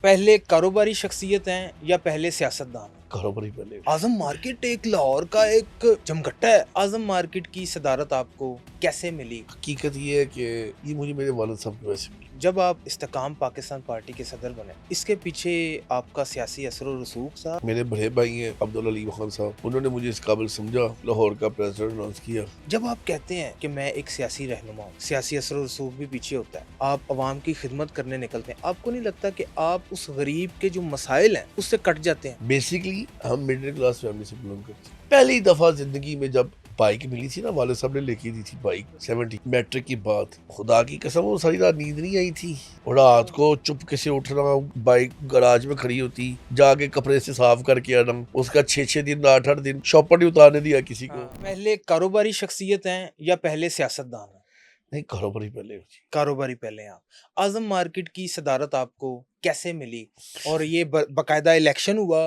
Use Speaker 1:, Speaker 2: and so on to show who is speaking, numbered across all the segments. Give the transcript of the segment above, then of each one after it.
Speaker 1: पहले कारोबारी शख्सियत हैं या पहले सियासतदान हैं?
Speaker 2: कारोबारी पहले।
Speaker 1: आजम मार्केट एक लाहौर का एक जमघट्टा है। आजम मार्केट की सदारत आपको कैसे मिली?
Speaker 2: हकीकत ये है कि ये मुझे मेरे वालिद साहब की वजह से मिली।
Speaker 1: जब आप इस्तेकाम पाकिस्तान पार्टी के सदर बने, इसके पीछे आपका सियासी असर व रसूख था?
Speaker 2: मेरे बड़े भाई हैं अब्दुल अली खान साहब, उन्होंने मुझे इस काबिल समझा, लाहौर का प्रेसिडेंट अनाउंस किया।
Speaker 1: जब आप कहते हैं कि मैं एक सियासी रहनुमा हूँ, सियासी असर व रसूख भी पीछे होता है, आप अवाम की खिदमत करने निकलते हैं, आपको नहीं लगता कि आप उस गरीब के जो मसाइल हैं उससे कट जाते हैं?
Speaker 2: बेसिकली हम मिडिल क्लास फैमिली से बिलोंग करते हैं। पहली दफा जिंदगी में जब बाइक मिली थी ना, वाले साहब ने लेके दी थी बाइक 70 मैट्रिक की बात। खुदा की कसम वो सारी रात नींद नहीं आई थी, और रात को चुपके से उठना, बाइक गराज में खड़ी होती, जाके कपड़े से साफ करके आना, उसका 6-6 दिन 8-8 दिन शॉपर नहीं उतारने दिया किसी को।
Speaker 1: पहले कारोबारी शख्सियत हैं या पहले सियासतदान हैं?
Speaker 2: नहीं, कारोबारी पहले हो जी।
Speaker 1: कारोबारी पहले हैं आप। आज़म मार्केट की सदारत आपको कैसे मिली? और ये बाकायदा इलेक्शन हुआ।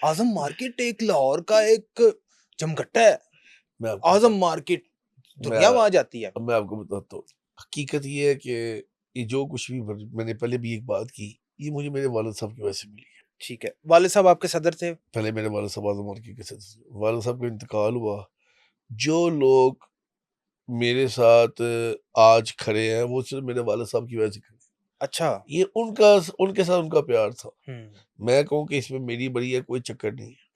Speaker 1: आज़म मार्केट एक लाहौर का एक जमघट्टा है।
Speaker 2: मैं आपको
Speaker 1: आज़म
Speaker 2: बताता
Speaker 1: मार्केट
Speaker 2: मैं
Speaker 1: दुनिया वहाँ जाती है।
Speaker 2: अब मैं आपको बताता हूँ। हकीकत ये है कि ये जो कुछ भी मैंने पहले भी एक बात की, ये मुझे मेरे वालिद साहब की वजह से मिली है।
Speaker 1: ठीक है। वालिद साहब आपके सदर थे?
Speaker 2: पहले मेरे वालिद साहब आज़म मार्केट के सदस्य थे। वालिद साहब का इंतकाल हुआ। जो लोग मेरे साथ आज खड़े हैं, वो सिर्फ मेरे वालिद साहब की वजह से खड़े हैं।
Speaker 1: अच्छा।
Speaker 2: ये उनका उनके साथ उनका प्यार था।
Speaker 1: हुँ।
Speaker 2: मैं कहूँ कि इसमें मेरी बड़ी है, कोई चक्कर नहीं है।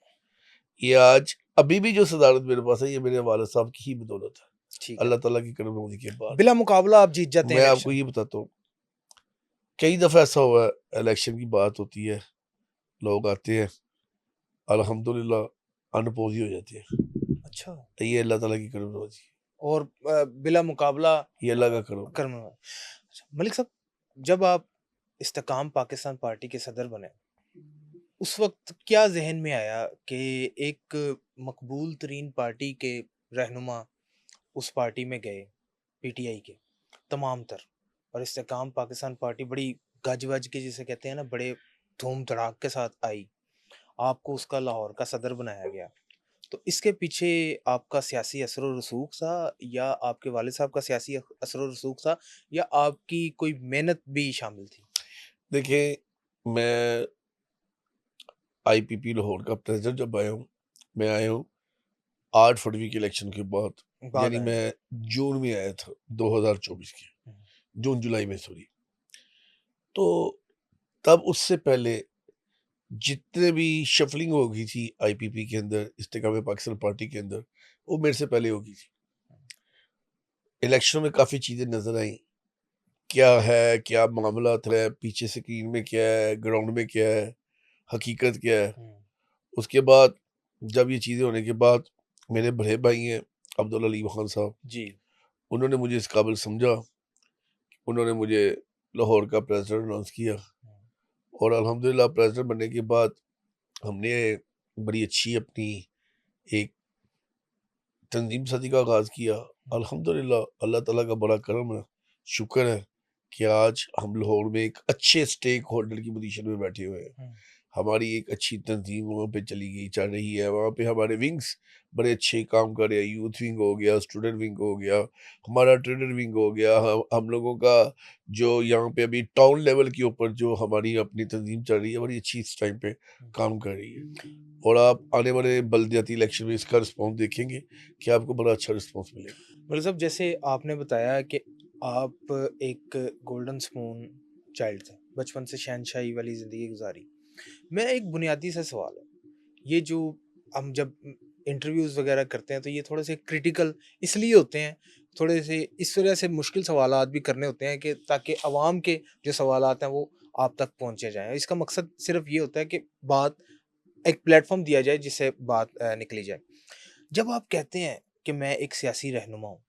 Speaker 2: ये आज अभी भी जो सदारत मेरे पास है, ये मेरे वालिद साहब की ही बदौलत है।
Speaker 1: ठीक है।
Speaker 2: अल्लाह ताला की करम होने के बाद।
Speaker 1: बिला मुकाबला आप जीत जाते हैं
Speaker 2: मैं आपको
Speaker 1: इलेक्शन।
Speaker 2: ये बताता हूँ, कई दफ़ा ऐसा हुआ है, इलेक्शन की बात होती है, लोग आते हैं, अल्हम्दुलिल्लाह अनपोज़ ही हो जाते हैं।
Speaker 1: अच्छा।
Speaker 2: ये अल्लाह ताला की करम नवाज़ी है,
Speaker 1: और बिला मुकाबला
Speaker 2: ये अल्लाह का करम है।
Speaker 1: करम। अच्छा, मलिक साहब, जब आप इस्तेकाम पाकिस्तान पार्टी के सदर बने, उस वक़्त क्या ज़हन में आया कि एक मकबूल तरीन पार्टी के रहनुमा उस पार्टी में गए, पीटीआई के, तमाम तर, और इस्तेकाम पाकिस्तान पार्टी बड़ी गज-वज के जिसे कहते हैं ना, बड़े धूम-धड़ाक के साथ आई। आपको उसका लाहौर का सदर बनाया गया। तो इसके पीछे आपका सियासी असर और रसूख था या आपके वालिद साहब का सियासी असर और रसूख था या आपकी कोई मेहनत भी शामिल थी?
Speaker 2: देखिए, मैं आईपीपी लाहौर का प्रेसिडेंट जब आया हूँ, मैं आया हूँ 8 फरवरी के इलेक्शन के बाद,
Speaker 1: बाद
Speaker 2: यानी
Speaker 1: आए।
Speaker 2: मैं जून में आया था 2024 के,
Speaker 1: हुँ।
Speaker 2: जून-जुलाई में सॉरी। तो तब उससे पहले जितने भी शफलिंग हो गई थी आईपीपी के अंदर, इस्तेकाम पाकिस्तान पार्टी के अंदर, वो मेरे से पहले हो गई थी। इलेक्शन में काफ़ी चीज़ें नज़र आईं, क्या है, क्या मामलात है, पीछे स्क्रीन में क्या है, ग्राउंड में क्या है, हकीकत क्या है।
Speaker 1: हुँ।
Speaker 2: उसके बाद जब ये चीज़ें होने के बाद मेरे बड़े भाई हैं अब्दुल अली खान साहब,
Speaker 1: जी।
Speaker 2: उन्होंने मुझे इस काबिल समझा, उन्होंने मुझे लाहौर का प्रेसिडेंट अनाउंस किया,
Speaker 1: हुँ।
Speaker 2: और अल्हम्दुलिल्लाह प्रेसिडेंट बनने के बाद हमने बड़ी अच्छी अपनी एक तंजीम साज़ी का आगाज़ किया।
Speaker 1: हुँ।
Speaker 2: अल्हम्दुलिल्लाह अल्लाह ताला का बड़ा करम है, शुक्र है कि आज हम लाहौर में एक अच्छे स्टेक होल्डर की पोजीशन में बैठे हुए हैं।
Speaker 1: हुँ।
Speaker 2: हमारी एक अच्छी तंजीम वहाँ पे चली गई, चल रही है। वहाँ पे हमारे विंग्स बड़े अच्छे काम कर रहे हैं। यूथ विंग हो गया, स्टूडेंट विंग हो गया, हमारा ट्रेडर विंग हो गया। हम लोगों का जो यहाँ पे अभी टाउन लेवल के ऊपर जो हमारी अपनी तंजीम चल रही है, बड़ी अच्छी इस टाइम पे
Speaker 1: हुँ।
Speaker 2: काम कर रही है। और आप आने वाले बल्दियाती इलेक्शन में इसका रिस्पॉन्स देखेंगे कि आपको बड़ा अच्छा रिस्पॉन्स मिलेगा।
Speaker 1: मतलब साहब, जैसे आपने बताया कि आप एक गोल्डन स्पून चाइल्ड थे, बचपन से शहनशाही वाली ज़िंदगी गुज़ारी। मेरा एक बुनियादी सा सवाल है, ये जो हम जब इंटरव्यूज़ वगैरह करते हैं तो ये थोड़े से क्रिटिकल इसलिए होते हैं, थोड़े से इस वजह से मुश्किल सवालात भी करने होते हैं कि ताकि अवाम के जो सवालात हैं वो आप तक पहुँचे जाएँ। इसका मकसद सिर्फ़ ये होता है कि बात एक प्लेटफ़ॉर्म दिया जाए जिससे बात निकली जाए। जब आप कहते हैं कि मैं एक सियासी रहनुमा हूँ,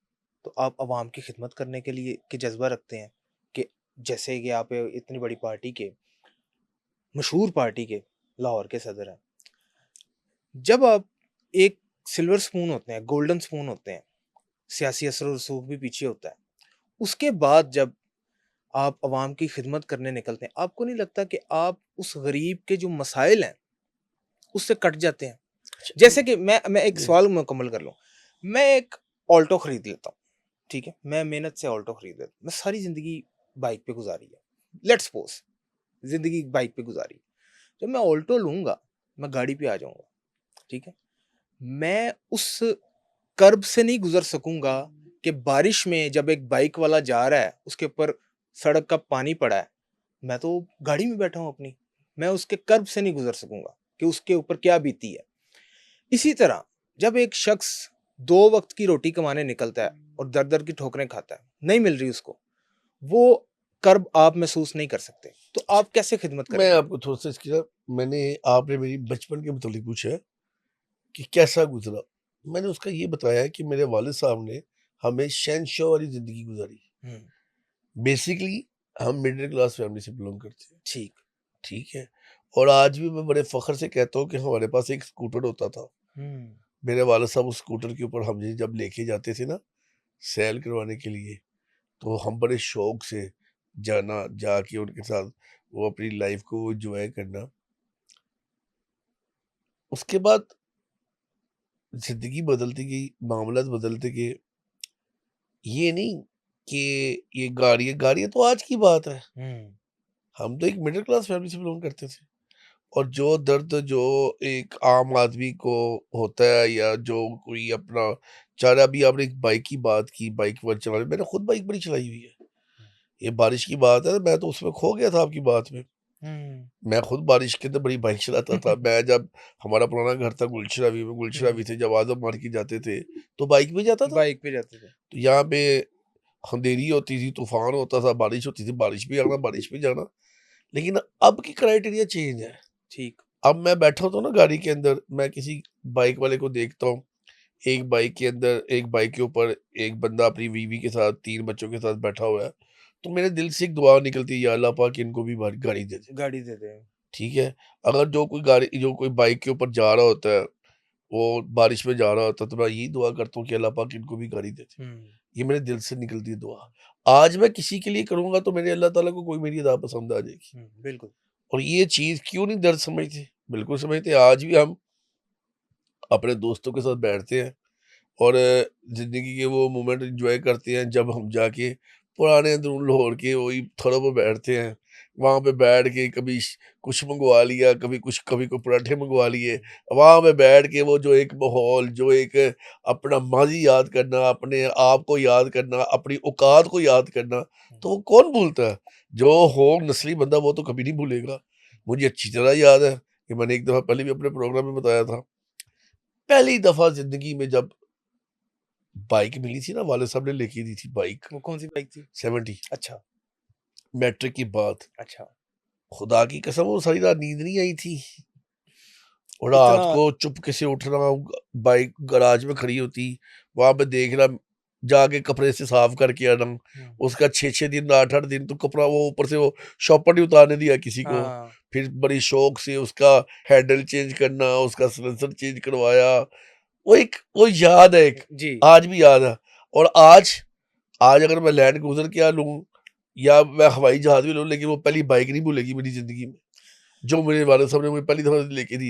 Speaker 1: तो आप अवाम की खिदमत करने के लिए के जज़्बा रखते हैं कि जैसे कि आप इतनी बड़ी पार्टी के, मशहूर पार्टी के लाहौर के सदर हैं। जब आप एक सिल्वर स्पून होते हैं, गोल्डन स्पून होते हैं, सियासी असर और रसूख भी पीछे होता है। उसके बाद जब आप अवाम की खिदमत करने निकलते हैं, आपको नहीं लगता कि आप उस गरीब के जो मसाइल हैं, उससे कट जाते हैं?
Speaker 2: अच्छा,
Speaker 1: जैसे कि मैं एक
Speaker 2: जी।
Speaker 1: सवाल मुकम्मल कर लूँ। मैं एक ऑल्टो खरीद लेता हूँ, ठीक है? मैं मेहनत से ऑल्टो खरीद लेता हूँ। मैं सारी ज़िंदगी बाइक पे गुज़ारी है। लेट्स सपोज़ ज़िंदगी बाइक पे गुजारी। जब मैं ऑल्टो लूँगा, मैं गाड़ी पे आ जाऊँगा, ठीक है? मैं उस कर्ब से नहीं गुज़र सकूँगा कि बारिश में जब एक बाइक वाला जा रहा है, उसके ऊपर सड़क का पानी पड़ा है, मैं तो गाड़ी में बैठा हूँ अपनी, मैं उसके कर्ब से नहीं गुज़र सकूँगा कि उसके ऊपर क्या बीती है। इसी तरह जब एक शख्स 2 वक़्त की रोटी कमाने निकलता है और दर-दर की ठोकरें खाता है, नहीं मिल रही उसको, वो कर्ब आप महसूस नहीं कर सकते। तो आप कैसे खिदमत
Speaker 2: मैं
Speaker 1: करेंगे?
Speaker 2: आपको थोड़ा-सा इसकी ना मैंने आपने मेरी बचपन के मुतालिक पूछा है कि कैसा गुज़रा? मैंने उसका ये बताया है कि मेरे वालिद साहब ने हमें शहंशाह वाली ज़िंदगी गुज़ारी।
Speaker 1: हुँ,
Speaker 2: बेसिकली हम मिडल क्लास फैमिली से बिलॉन्ग करते हैं,
Speaker 1: ठीक।
Speaker 2: ठीक है? और आज भी मैं बड़े फ़ख्र से कहता हूँ कि हमारे पास एक स्कूटर होता था।
Speaker 1: हुँ,
Speaker 2: मेरे वालिद साहब उस स्कूटर के ऊपर हमें जब लेके जाते थे ना, सैर करवाने के लिए, तो हम बड़े शौक से जाना, जाके उनके साथ वो अपनी लाइफ़ को एन्जॉय करना। उसके बाद ज़िंदगी बदलती गई, मामलात बदलते गए। ये नहीं कि ये गाड़ियाँ तो आज की बात है।
Speaker 1: हुँ,
Speaker 2: हम तो एक मिडल क्लास फैमिली से बिलॉन्ग करते थे और जो दर्द जो एक आम आदमी को होता है या जो कोई अपना चाहे अभी आपने एक बाइक की बात की, बाइक पर चलाने मैंने खुद बाइक बड़ी चलाई हुई है। ये बारिश की बात है, मैं तो उसमें खो गया था आपकी बात में।
Speaker 1: हुँ,
Speaker 2: मैं खुद बारिश के अंदर बड़ी बाइक चलाता था। मैं जब हमारा पुराना घर था गुलशरावी में,
Speaker 1: हुँ,
Speaker 2: गुलशरावी से जब आदम मार्केट जाते थे, तो बाइक में जाता था।
Speaker 1: बाइक पे जाते थे।
Speaker 2: तो यहाँ पे अंधेरी होती थी, तूफ़ान होता था, बारिश होती थी, बारिश में आना, बारिश में जाना। लेकिन अब की क्राइटेरिया चेंज है।
Speaker 1: ठीक।
Speaker 2: अब मैं बैठा होता हूँ ना गाड़ी के अंदर, मैं किसी बाइक वाले को देखता हूँ, एक बाइक के अंदर एक बाइक के ऊपर एक बंदा अपनी बीवी के साथ, 3 बच्चों के साथ बैठा हुआ है, तो मेरे दिल से एक दुआ निकलती है, या अल्लाह पाक इनको भी बारी गाड़ी दे दे।
Speaker 1: गाड़ी दे दें।
Speaker 2: ठीक है? अगर जो कोई बाइक के ऊपर जा रहा होता है, वो बारिश में जा रहा होता है, तो मैं यही दुआ करता हूँ कि अल्लाह पाक इनको भी गाड़ी दे दे।
Speaker 1: हुँ,
Speaker 2: ये मेरे दिल से निकलती है दुआ। आज मैं किसी के लिए करूँगा तो मेरे अल्लाह ताला को कोई मेरी अदा पसंद आ जाएगी।
Speaker 1: हुँ, बिल्कुल।
Speaker 2: और ये चीज़ क्यों नहीं दर्द समझते? बिल्कुल समझते हैं। आज भी हम अपने दोस्तों के साथ बैठते हैं और ज़िंदगी के वो मोमेंट एन्जॉय करते हैं जब हम जाके पुराने अंदरून लाहौर के वही थड़ों पे बैठते हैं। वहाँ पे बैठ के कभी कुछ मँगवा लिया, कभी कोई पराठे मँगवा लिए। वहाँ पे बैठ के वो जो एक माहौल, जो एक अपना माज़ी याद करना, अपने आप को याद करना, अपनी औकात को याद करना,
Speaker 1: हुँ,
Speaker 2: तो वो कौन भूलता है? जो हो नस्ली बंदा वो तो कभी नहीं भूलेगा। मुझे अच्छी तरह याद है कि मैंने एक दफ़ा पहले भी अपने प्रोग्राम में बताया था। पहली दफ़ा ज़िंदगी में जब बाइक मिली थी ना, वाले साहब ने लेके दी थी बाइक
Speaker 1: वो कौन-सी बाइक थी?
Speaker 2: 70
Speaker 1: अच्छा,
Speaker 2: मैट्रिक की बात।
Speaker 1: अच्छा।
Speaker 2: खुदा की कसम वो सारी रात नींद नहीं आई थी। और रात
Speaker 1: इतना
Speaker 2: को चुपके से उठना, बाइक गैराज में खड़ी होती, वहाँ पे देखना, जाके कपड़े से साफ करके आना।
Speaker 1: हुँ,
Speaker 2: उसका 6-6 दिन 8-8 दिन तो कपड़ा वो ऊपर से वो शॉपर नहीं उतारने दिया किसी को।
Speaker 1: हाँ,
Speaker 2: फिर बड़ी शौक से उसका हैंडल चेंज करना, उसका सिलेंसर चेंज करवाया। वो याद है एक,
Speaker 1: जी।
Speaker 2: आज भी याद है। और आज अगर मैं लैंड क्रूज़र क्या लूँ या मैं हवाई जहाज़ भी लूँ, लेकिन वो पहली बाइक नहीं भूलेगी मेरी ज़िंदगी में, जो मेरे वालिद साहब ने मुझे पहली दफ़ा लेके दी।